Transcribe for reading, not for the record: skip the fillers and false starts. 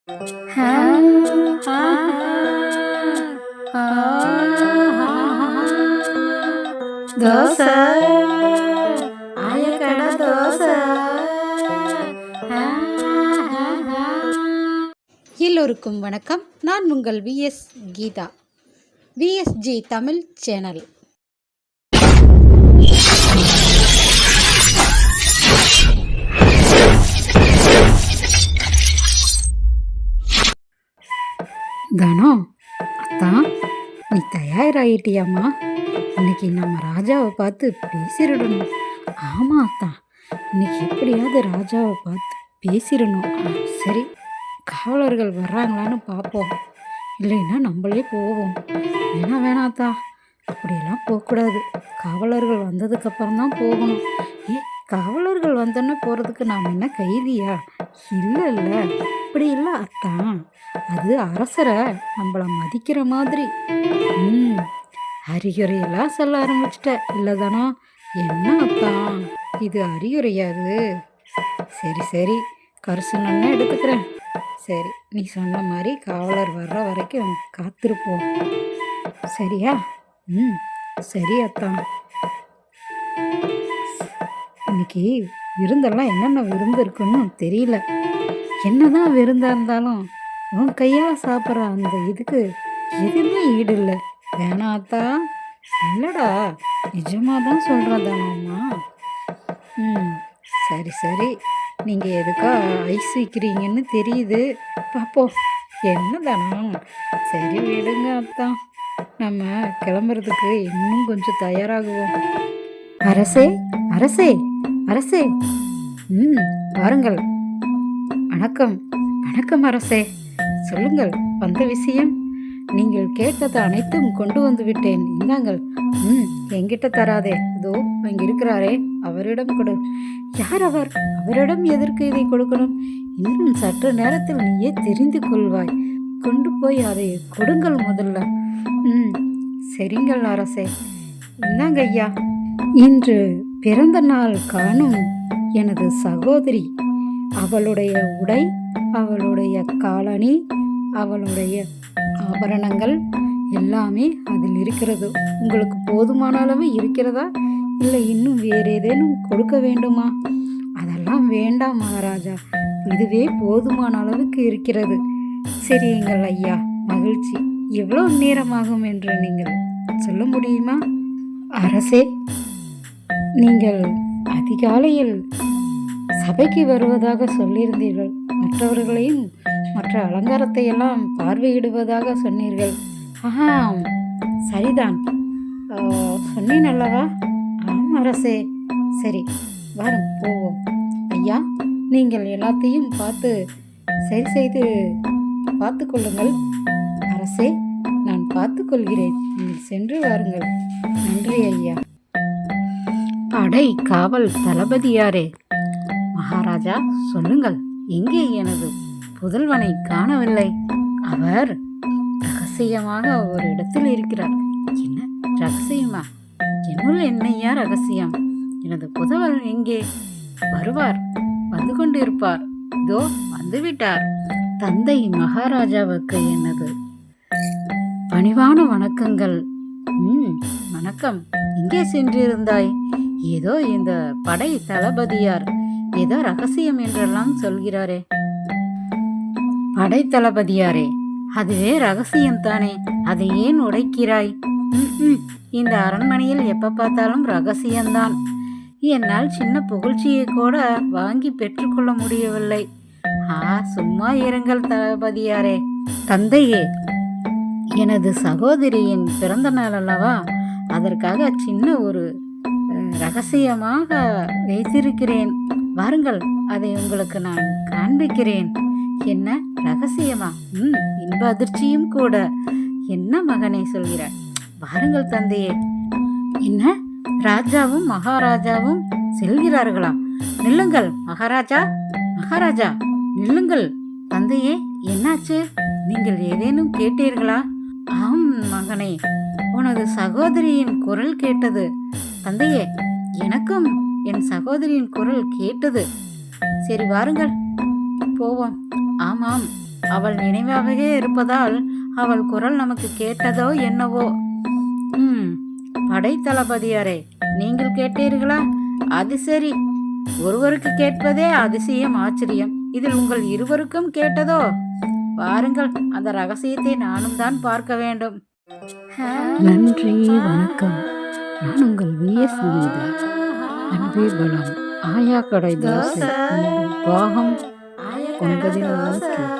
ஹா, ஹா, ஹா, ஹா, ஹா. தோசை ஆயக்கடை தோசை. ஹா, ஹா, ஹா. எல்லோருக்கும் வணக்கம். நான் உங்கள் VS Geetha, VSG Tamil channel. தனோ, அத்தான் நீ தயாராகிட்டியாம்மா? இன்னைக்கு நம்ம ராஜாவை பார்த்து பேசிடணும். ஆமாம் அத்தான், இன்னைக்கு எப்படியாவது ராஜாவை பார்த்து பேசிடணும். சரி, காவலர்கள் வர்றாங்களான்னு பார்ப்போம், இல்லைன்னா நம்மளே போவோம். வேணாத்தா, அப்படியெல்லாம் போகக்கூடாது. காவலர்கள் வந்ததுக்கப்புறம் தான் போகணும். காவலர்கள் வந்தோன்னே போகிறதுக்கு நாம் என்ன கைதியா? இல்லை, அப்படி இல்லை அத்தான், அது அரசரை நம்மளை மதிக்கிற மாதிரி. அறிகுறையெல்லாம் சொல்ல ஆரம்பிச்சிட்ட இல்லைதானோ? என்ன அத்தான், இது அறிகுறையாது? சரி, கரிசனன்னு எடுத்துக்கிறேன். சரி, நீ சொன்ன மாதிரி காவலர் வர்ற வரைக்கும் காத்திருப்போம், சரியா? சரி அத்தான். இன்னைக்கு விருந்தெல்லாம் என்னென்ன விருந்து இருக்குன்னு தெரியல. என்னதான் விருந்தா இருந்தாலும் உன் கையால் சாப்பிட்ற அந்த இதுக்கு எதுவுமே ஈடு இல்லை. வேணாத்தா. இல்லைடா, நிஜமாக தான் சொல்கிறதானாம்மா. சரி, நீங்கள் எதுக்கா ஐஸ் வைக்கிறீங்கன்னு தெரியுது, பார்ப்போம் என்னதானா. சரி விடுங்க அத்தான், நம்ம கிளம்புறதுக்கு இன்னும் கொஞ்சம் தயாராகுவோம். அரசே, வாருங்கள். வணக்கம் அரசே. சொல்லுங்கள், வந்த விஷயம்? நீங்கள் கேட்டது அனைத்தும் கொண்டு வந்து விட்டேன், இந்தாங்கள். என்கிட்ட தராதே, அதோ அங்க இருக்கிறாரே அவரிடம் கொடு. யார் அவர்? அவரிடம் எதற்கு இதை கொடுக்கணும்? இன்னும் சற்று நேரத்தில் நீயே தெரிந்து கொள்வாய். கொண்டு போய் அதை கொடுங்கள் முதல்ல. சரிங்கள் அரசே. இந்தாங்க ஐயா. இன்று பிறந்த நாள் காணும் எனது சகோதரி. அவளுடைய உடை, அவளுடைய காலணி, அவளுடைய ஆபரணங்கள் எல்லாமே அதில் இருக்கிறது. உங்களுக்கு போதுமான அளவு இருக்கிறதா? இல்லை இன்னும் வேறு ஏதேனும் கொடுக்க வேண்டுமா? அதெல்லாம் வேண்டாம் மகாராஜா, இதுவே போதுமான அளவுக்கு இருக்கிறது. சரிங்கள் ஐயா, மகிழ்ச்சி. எவ்வளவு நேரமாகும் என்று நீங்கள் சொல்ல முடியுமா? அரசே, நீங்கள் அதிகாலையில் சபைக்கு வருவதாக சொல்லியிருந்தீர்கள். மற்றவர்களையும் மற்ற அலங்காரத்தை எல்லாம் பார்வையிடுவதாக சொன்னீர்கள். சரிதான், சொன்னேன் அல்லவா? ஆம் அரசே. சரி, வரும் போவோம். ஐயா, நீங்கள் எல்லாத்தையும் சரி செய்து பார்த்து கொள்ளுங்கள். அரசே, நான் பார்த்து கொள்கிறேன், நீங்கள் சென்று வாருங்கள். நன்றி ஐயா. படை காவல் தளபதியாரே. மகாராஜா, சொல்லுங்கள், எங்கே எனது புதல்வனை காணவில்லை? அவர் ரகசியமாக ஒரு இடத்தில் இருக்கிறார். என்ன ரகசியமா? என்னுள் என்னையா ரகசியம்? எனது புதல்வன் எங்கே? வருவார், வந்து கொண்டிருப்பார். இதோ வந்துவிட்டார். தந்தை மகாராஜாவுக்கு எனது பணிவான வணக்கங்கள். வணக்கம். எங்கே சென்றிருந்தாய்? ஏதோ இந்த படை தளபதியார் ஏதோ ரகசியம் என்றெல்லாம் சொல்கிறாரே. படை தளபதியாரே, அதுவே ரகசியம்தானே, அதை ஏன் உடைக்கிறாய்? இந்த அரண்மனையில் எப்ப பார்த்தாலும் ரகசியம்தான். என்னால் சின்ன புகழ்ச்சியை கூட வாங்கி பெற்றுக்கொள்ள முடியவில்லை. சும்மா இருங்கள் தளபதியாரே. தந்தையே, எனது சகோதரியின் பிறந்த நாள் அல்லவா, அதற்காக சின்ன ஒரு ரகசியமாக வைத்திருக்கிறேன். வாருங்கள், அதை உங்களுக்கு நான் காண்பிக்கிறேன். என்ன ரகசியமா? இன்ப அதிர்ச்சியும் கூட. என்ன மகனை சொல்கிறார்? வாருங்கள் தந்தையே. என்ன, ராஜாவும் மகாராஜாவும் செல்கிறார்களா? நில்லுங்கள் மகாராஜா, நில்லுங்கள். தந்தையே, என்னாச்சு? நீங்கள் ஏதேனும் கேட்டீர்களா? ஆம் மகனே, உனது சகோதரியின் குரல் கேட்டது. தந்தையே, எனக்கும் என் சகோதரியின் குரல் கேட்டது. சரி வாருங்கள், போவோம். ஆமாம், அவள் நினைவாகவே இருப்பதால் அவள் குரல் நமக்கு கேட்டதோ என்னவோ. ம் படைத்தளபதியாரே, நீங்கள் கேட்டீர்களா? அது சரி. ஒருவருக்கு கேட்பதே அதிசயம், ஆச்சரியம். இதில் உங்கள் இருவருக்கும் கேட்டதோ? வாருங்கள், அந்த ரகசியத்தை நானும் தான் பார்க்க வேண்டும். நன்றி, வணக்கம். நான் உங்கள் விஎஸ் கீதா. அன்பே பலம். ஆயா கடை தோசை பாகம் 9 கேட்போம்.